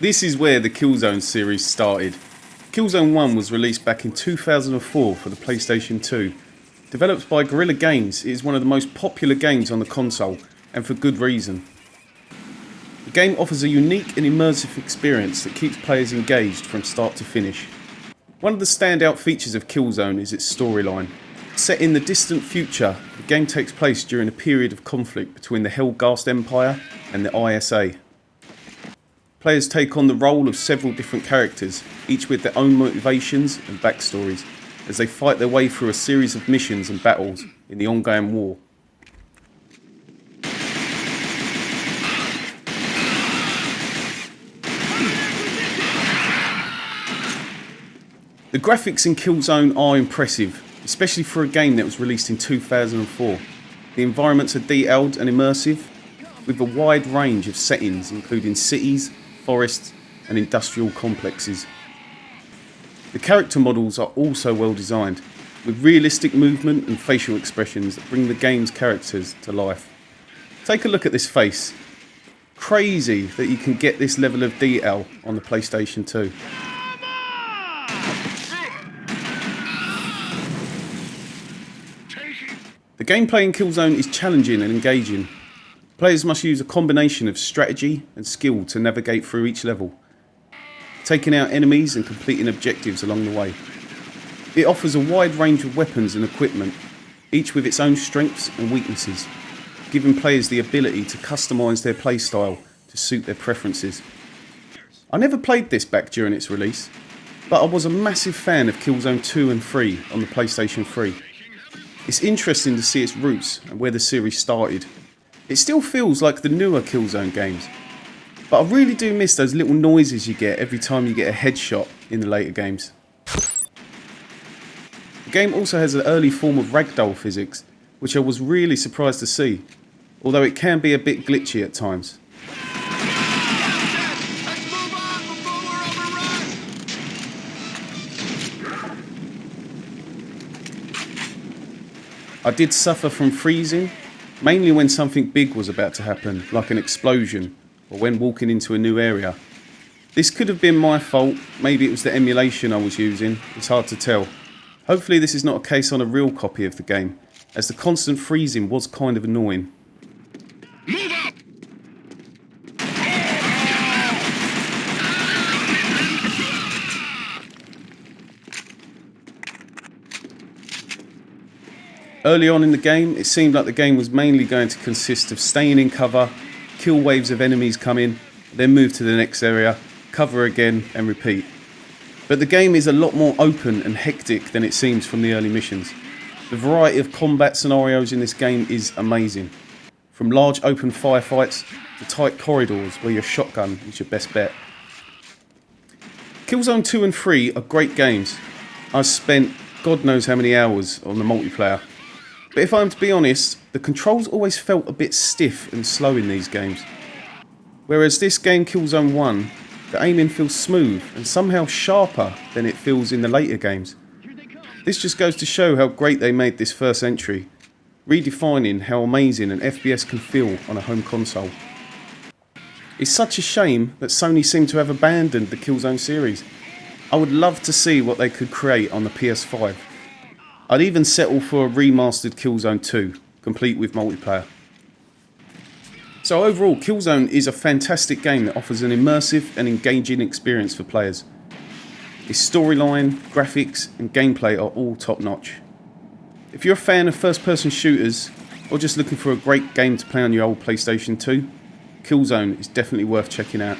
This is where the Killzone series started. Killzone 1 was released back in 2004 for the PlayStation 2. Developed by Guerrilla Games, it is one of the most popular games on the console, and for good reason. The game offers a unique and immersive experience that keeps players engaged from start to finish. One of the standout features of Killzone is its storyline. Set in the distant future, the game takes place during a period of conflict between the Helghast Empire and the ISA. Players take on the role of several different characters, each with their own motivations and backstories, as they fight their way through a series of missions and battles in the ongoing war. The graphics in Killzone are impressive, especially for a game that was released in 2004. The environments are detailed and immersive, with a wide range of settings including cities, forests and industrial complexes. The character models are also well designed, with realistic movement and facial expressions that bring the game's characters to life. Take a look at this face. Crazy that you can get this level of detail on the PlayStation 2. The gameplay in Killzone is challenging and engaging. Players must use a combination of strategy and skill to navigate through each level, taking out enemies and completing objectives along the way. It offers a wide range of weapons and equipment, each with its own strengths and weaknesses, giving players the ability to customise their playstyle to suit their preferences. I never played this back during its release, but I was a massive fan of Killzone 2 and 3 on the PlayStation 3. It's interesting to see its roots and where the series started. It still feels like the newer Killzone games, but I really do miss those little noises you get every time you get a headshot in the later games. The game also has an early form of ragdoll physics, which I was really surprised to see, although it can be a bit glitchy at times. I did suffer from freezing, mainly when something big was about to happen, like an explosion, or when walking into a new area. This could have been my fault, maybe it was the emulation I was using, it's hard to tell. Hopefully this is not a case on a real copy of the game, as the constant freezing was kind of annoying. Move up! Early on in the game, it seemed like the game was mainly going to consist of staying in cover, kill waves of enemies come in, then move to the next area, cover again and repeat. But the game is a lot more open and hectic than it seems from the early missions. The variety of combat scenarios in this game is amazing. From large open firefights to tight corridors where your shotgun is your best bet. Killzone 2 and 3 are great games. I've spent God knows how many hours on the multiplayer. But if I'm to be honest, the controls always felt a bit stiff and slow in these games. Whereas this game, Killzone 1, the aiming feels smooth and somehow sharper than it feels in the later games. This just goes to show how great they made this first entry, redefining how amazing an FPS can feel on a home console. It's such a shame that Sony seem to have abandoned the Killzone series. I would love to see what they could create on the PS5. I'd even settle for a remastered Killzone 2, complete with multiplayer. So overall, Killzone is a fantastic game that offers an immersive and engaging experience for players. Its storyline, graphics and gameplay are all top notch. If you're a fan of first person shooters, or just looking for a great game to play on your old PlayStation 2, Killzone is definitely worth checking out.